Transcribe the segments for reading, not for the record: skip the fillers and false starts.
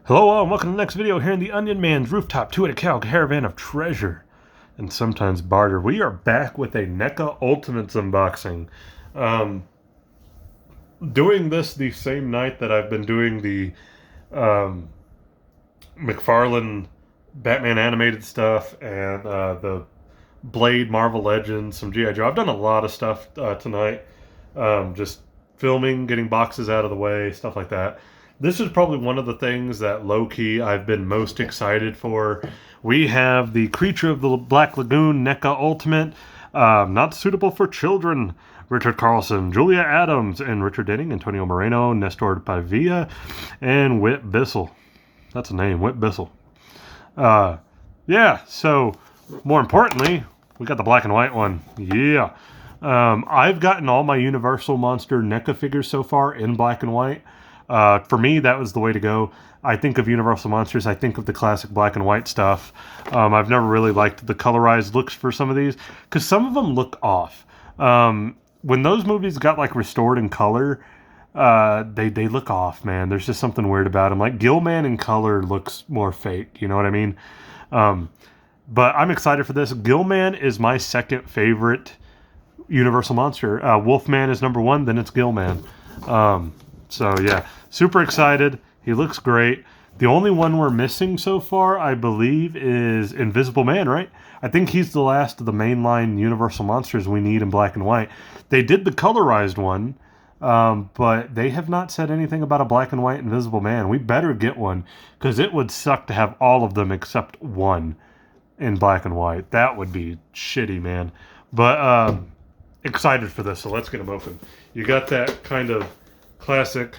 Hello all, and welcome to the next video here in the Onion Man's Rooftop 2 at a Cal Caravan of Treasure and sometimes barter. We are back with a NECA Ultimates unboxing. Doing this the same night that I've been doing the McFarlane Batman animated stuff and the Blade Marvel Legends, some G.I. Joe. I've done a lot of stuff tonight. Just filming, getting boxes out of the way, stuff like that. This is probably one of the things that low-key I've been most excited for. We have the Creature of the Black Lagoon NECA Ultimate, not suitable for children. Richard Carlson, Julia Adams, and Richard Denning, Antonio Moreno, Nestor Pavia, and Whit Bissell. That's a name, Whit Bissell. Yeah, so more importantly, we got the black and white one. Yeah. I've gotten all my Universal Monster NECA figures so far in black and white. For me, that was the way to go. I think of Universal Monsters, I think of the classic black and white stuff. I've never really liked the colorized looks for some of these, because some of them look off. When those movies got like restored in color, they look off, man. There's just something weird about them. Like Gilman in color looks more fake, you know what I mean? But I'm excited for this. Gilman is my second favorite Universal Monster. Wolfman is number one, then it's Gilman. So yeah, super excited. He looks great. The only one we're missing so far, I believe, is Invisible Man, right? I think he's the last of the mainline Universal Monsters we need in black and white. They did the colorized one, but they have not said anything about a black and white Invisible Man. We better get one, because it would suck to have all of them except one in black and white. That would be shitty, man. But excited for this, so let's get them open. You got that kind of classic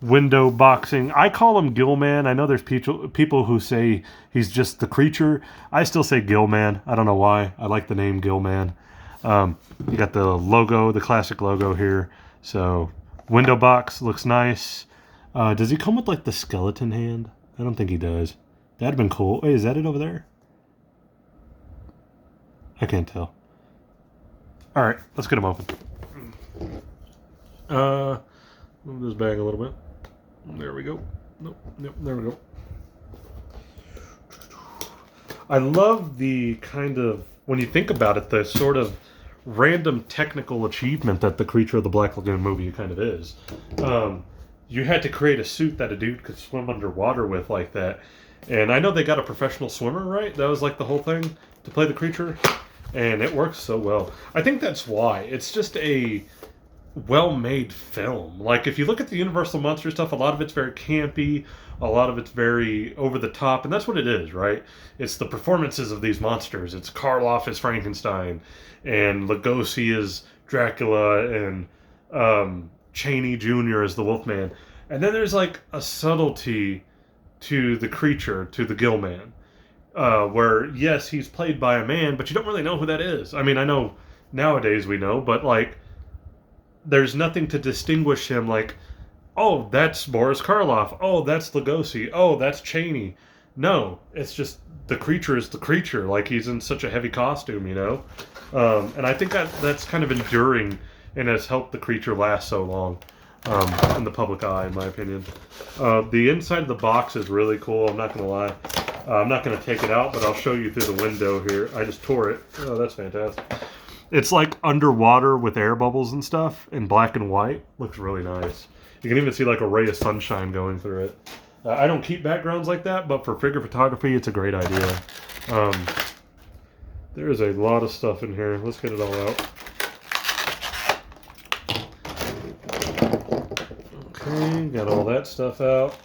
window boxing. I call him Gilman. I know there's people who say he's just the creature. I still say Gilman. I don't know why. I like the name Gilman. You got the logo, the classic logo here. So window box looks nice. Does he come with like the skeleton hand? I don't think he does. That'd have been cool. Hey, is that it over there? I can't tell. All right, let's get him open. Move this bag a little bit. There we go. Nope, there we go. I love the kind of, when you think about it, the sort of random technical achievement that the Creature of the Black Lagoon movie kind of is. You had to create a suit that a dude could swim underwater with like that. And I know they got a professional swimmer, right? That was like the whole thing to play the creature. And it works so well. I think that's why. It's just a well-made film. Like, if you look at the Universal Monster stuff, a lot of it's very campy, a lot of it's very over-the-top, and that's what it is, right? It's the performances of these monsters. It's Karloff as Frankenstein, and Lugosi as Dracula, and Chaney Jr. as the Wolfman. And then there's, like, a subtlety to the creature, to the Gilman, where, yes, he's played by a man, but you don't really know who that is. I mean, I know nowadays we know, but, like, there's nothing to distinguish him, like, oh, that's Boris Karloff. Oh, that's Lugosi. Oh, that's Chaney. No, it's just the creature is the creature. Like, he's in such a heavy costume, you know? And I think that's kind of enduring and has helped the creature last so long in the public eye, in my opinion. The inside of the box is really cool. I'm not going to lie. I'm not going to take it out, but I'll show you through the window here. I just tore it. Oh, that's fantastic. It's like underwater with air bubbles and stuff in black and white. Looks really nice. You can even see like a ray of sunshine going through it. I don't keep backgrounds like that, but for figure photography, it's a great idea. There is a lot of stuff in here. Let's get it all out. Okay, got all that stuff out.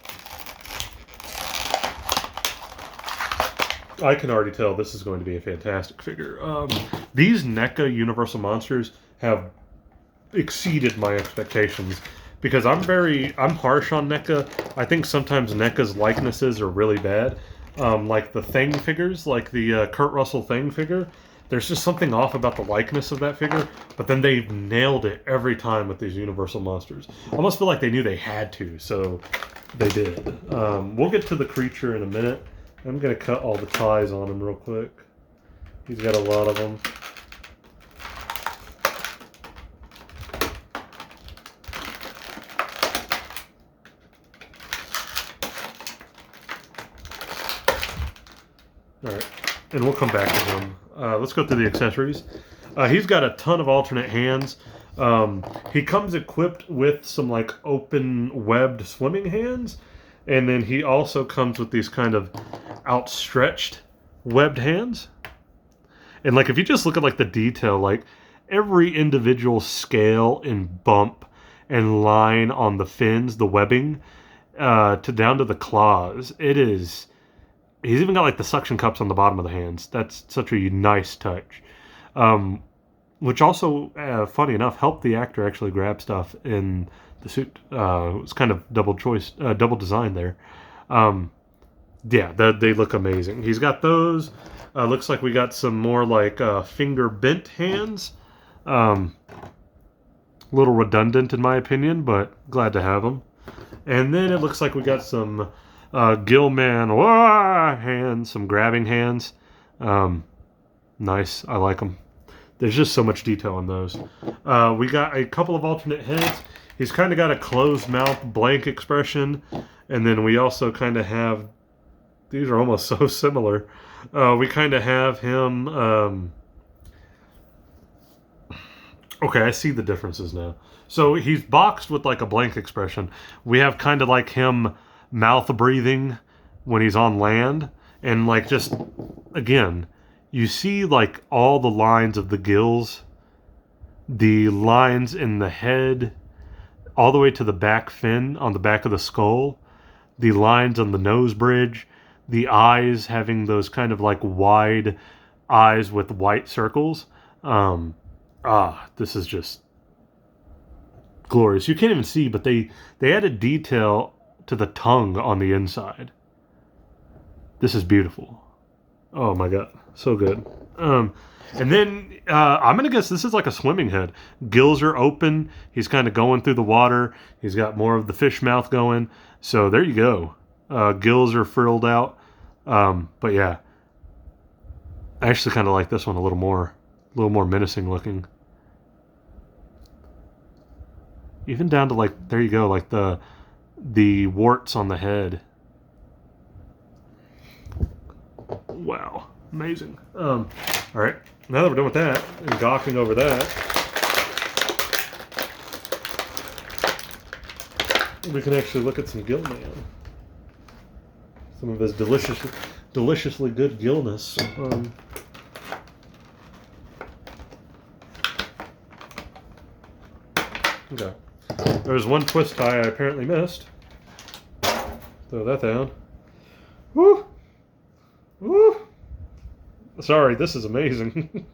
I can already tell this is going to be a fantastic figure. These NECA Universal Monsters have exceeded my expectations because I'm harsh on NECA. I think sometimes NECA's likenesses are really bad. Like the Thing figures, like the Kurt Russell Thing figure. There's just something off about the likeness of that figure, but then they've nailed it every time with these Universal Monsters. I almost feel like they knew they had to, so they did. We'll get to the creature in a minute. I'm going to cut all the ties on him real quick. He's got a lot of them. All right, and we'll come back to him. Let's go through the accessories. He's got a ton of alternate hands. He comes equipped with some like open webbed swimming hands, and then he also comes with these kind of outstretched webbed hands. And like if you just look at like the detail, like every individual scale and bump and line on the fins, the webbing, to down to the claws, it is. He's even got like the suction cups on the bottom of the hands. That's such a nice touch. Which also, funny enough, helped the actor actually grab stuff in the suit. It was kind of double design there. Yeah, they look amazing. He's got those. Looks like we got some more like finger bent hands. A little redundant in my opinion, but glad to have them. And then it looks like we got some Gilman hands, some grabbing hands. Nice, I like them. There's just so much detail on those. We got a couple of alternate heads. He's kind of got a closed mouth, blank expression. And then we also kind of have, these are almost so similar. We kind of have him, okay, I see the differences now. So he's boxed with like a blank expression. We have kind of like him mouth breathing when he's on land. And like just, again, you see like all the lines of the gills, the lines in the head, all the way to the back fin on the back of the skull, the lines on the nose bridge, the eyes having those kind of like wide eyes with white circles. This is just glorious. You can't even see, but they added detail to the tongue on the inside. This is beautiful. Oh my god, so good. And then I'm gonna guess this is like a swimming head. Gills are open. He's kind of going through the water. He's got more of the fish mouth going. So there you go. Gills are frilled out. But yeah, I actually kind of like this one a little more menacing looking. Even down to like, there you go, like the warts on the head. Wow, amazing. All right, now that we're done with that and gawking over that, we can actually look at some Gilman. Some of his deliciously good gillness. Okay. There's one twist tie I apparently missed. Throw that down. Woo! Woo! Sorry, this is amazing.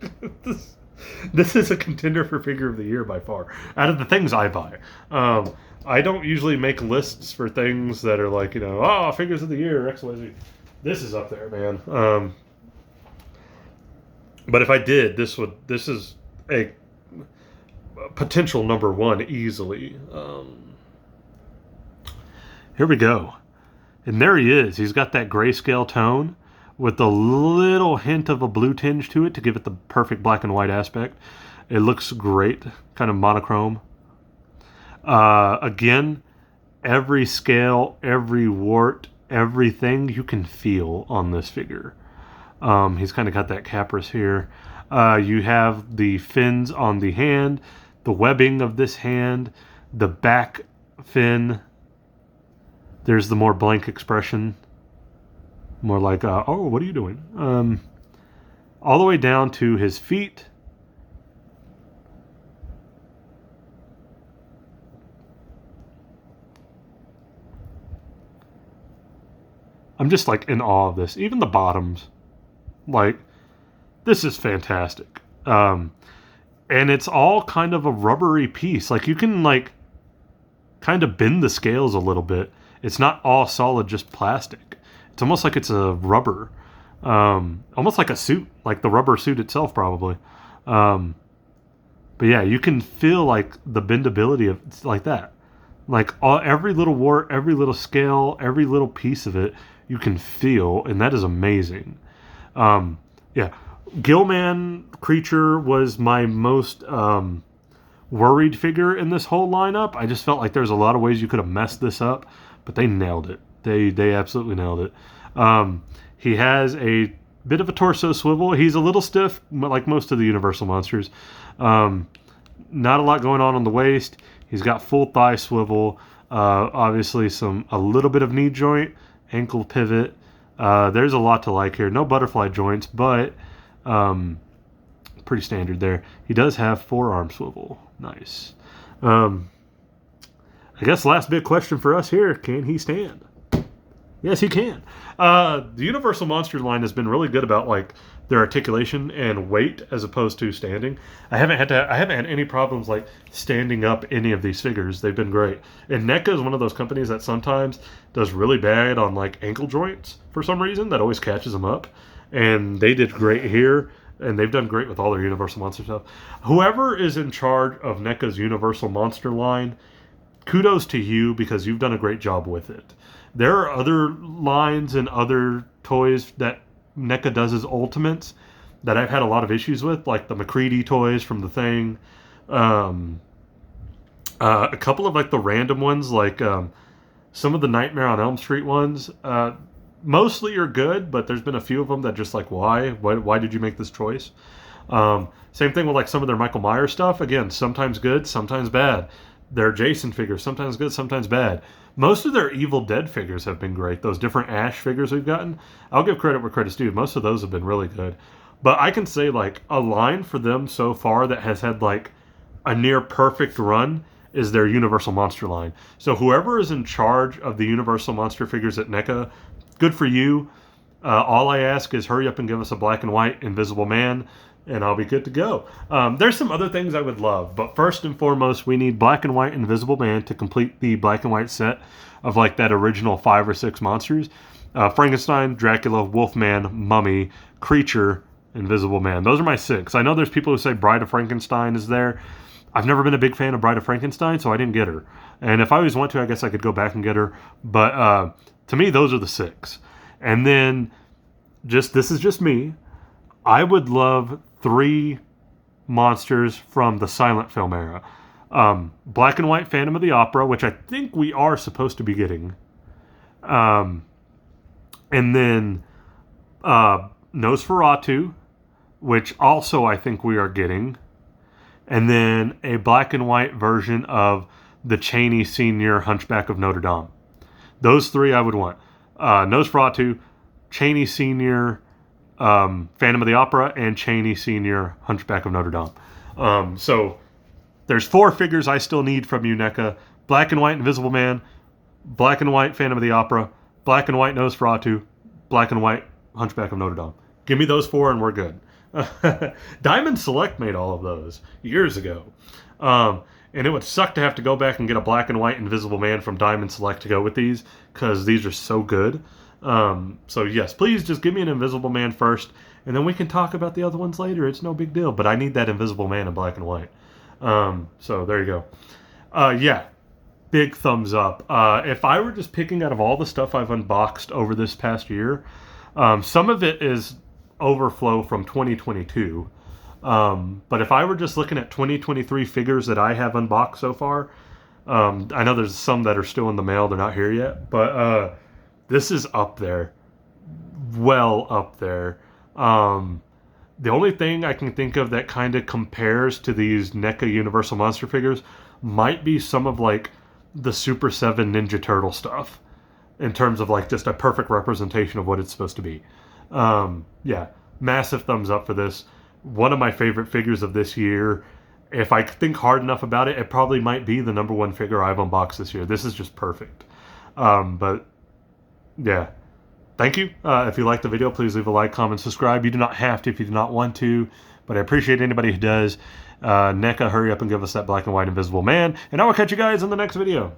This is a contender for figure of the year by far. Out of the things I buy. I don't usually make lists for things that are like, figures of the year, XYZ. This is up there, man. But if I did, this is a potential number one easily. Here we go. And there he is. He's got that grayscale tone with a little hint of a blue tinge to it to give it the perfect black and white aspect. It looks great, kind of monochrome. Again, every scale, every wart, everything you can feel on this figure. He's kind of got that Capris here. You have the fins on the hand, the webbing of this hand, the back fin. There's the more blank expression. More like, what are you doing? All the way down to his feet. I'm just like in awe of this. Even the bottoms. Like, this is fantastic. And it's all kind of a rubbery piece. Like, you can like kind of bend the scales a little bit. It's not all solid, just plastic. It's almost like it's a rubber. Almost like a suit. Like the rubber suit itself, probably. But yeah, you can feel like the bendability of it's like that. Like every little wart, every little scale, every little piece of it, you can feel, and that is amazing. Yeah, Gilman creature was my most worried figure in this whole lineup. I just felt like there's a lot of ways you could have messed this up, but they nailed it. They absolutely nailed it. He has a bit of a torso swivel. He's a little stiff, like most of the Universal monsters. Not a lot going on the waist. He's got full thigh swivel. Obviously, a little bit of knee joint, ankle pivot. There's a lot to like here. No butterfly joints, but pretty standard there. He does have forearm swivel. Nice. I guess last big question for us here: can he stand? Yes, he can. The Universal Monster line has been really good about like their articulation and weight as opposed to standing. I haven't had any problems like standing up any of these figures. They've been great. And NECA is one of those companies that sometimes does really bad on like ankle joints for some reason. That always catches them up. And they did great here. And they've done great with all their Universal Monster stuff. Whoever is in charge of NECA's Universal Monster line, kudos to you because you've done a great job with it. There are other lines and other toys that NECA does as Ultimates that I've had a lot of issues with, like the McCready toys from The Thing. A couple of like the random ones, like some of the Nightmare on Elm Street ones. Mostly are good, but there's been a few of them that just like, why did you make this choice? Same thing with like some of their Michael Myers stuff. Again, sometimes good, sometimes bad. Their Jason figures, sometimes good, sometimes bad. Most of their Evil Dead figures have been great. Those different Ash figures we've gotten, I'll give credit where credit's due. Most of those have been really good. But I can say like a line for them so far that has had like a near perfect run is their Universal Monster line. So whoever is in charge of the Universal Monster figures at NECA, good for you. All I ask is hurry up and give us a black and white Invisible Man, and I'll be good to go. There's some other things I would love, but first and foremost, we need black and white Invisible Man to complete the black and white set of like that original 5 or 6 monsters. Frankenstein, Dracula, Wolfman, Mummy, Creature, Invisible Man. Those are my 6. I know there's people who say Bride of Frankenstein is there. I've never been a big fan of Bride of Frankenstein, so I didn't get her. And if I always want to, I guess I could go back and get her. But to me, those are the 6. And then, this is just me, I would love 3 monsters from the silent film era. Black and white Phantom of the Opera, which I think we are supposed to be getting. And then Nosferatu, which also I think we are getting. And then a black and white version of the Chaney Sr. Hunchback of Notre Dame. Those 3 I would want. Nosferatu, Chaney Sr., Phantom of the Opera, and Chaney Sr. Hunchback of Notre Dame. So there's 4 figures I still need from you, NECA. Black and white Invisible Man, black and white Phantom of the Opera, black and white Nosferatu, black and white Hunchback of Notre Dame. Give me those 4 and we're good. Diamond Select made all of those years ago. And it would suck to have to go back and get a black and white Invisible Man from Diamond Select to go with these, because these are so good. So yes, please just give me an Invisible Man first, and then we can talk about the other ones later. It's no big deal, but I need that Invisible Man in black and white. So there you go. Yeah, big thumbs up. If I were just picking out of all the stuff I've unboxed over this past year, some of it is overflow from 2022. But if I were just looking at 2023 figures that I have unboxed so far, I know there's some that are still in the mail. They're not here yet, but this is up there. Well up there. The only thing I can think of that kind of compares to these NECA Universal Monster figures might be some of like the Super 7 Ninja Turtle stuff, in terms of like just a perfect representation of what it's supposed to be. Yeah, massive thumbs up for this. One of my favorite figures of this year. If I think hard enough about it, it probably might be the #1 figure I've unboxed this year. This is just perfect. But yeah, thank you. If you liked the video, please leave a like, comment, subscribe. You do not have to if you do not want to, but I appreciate anybody who does. NECA, hurry up and give us that black and white Invisible Man, and I will catch you guys in the next video.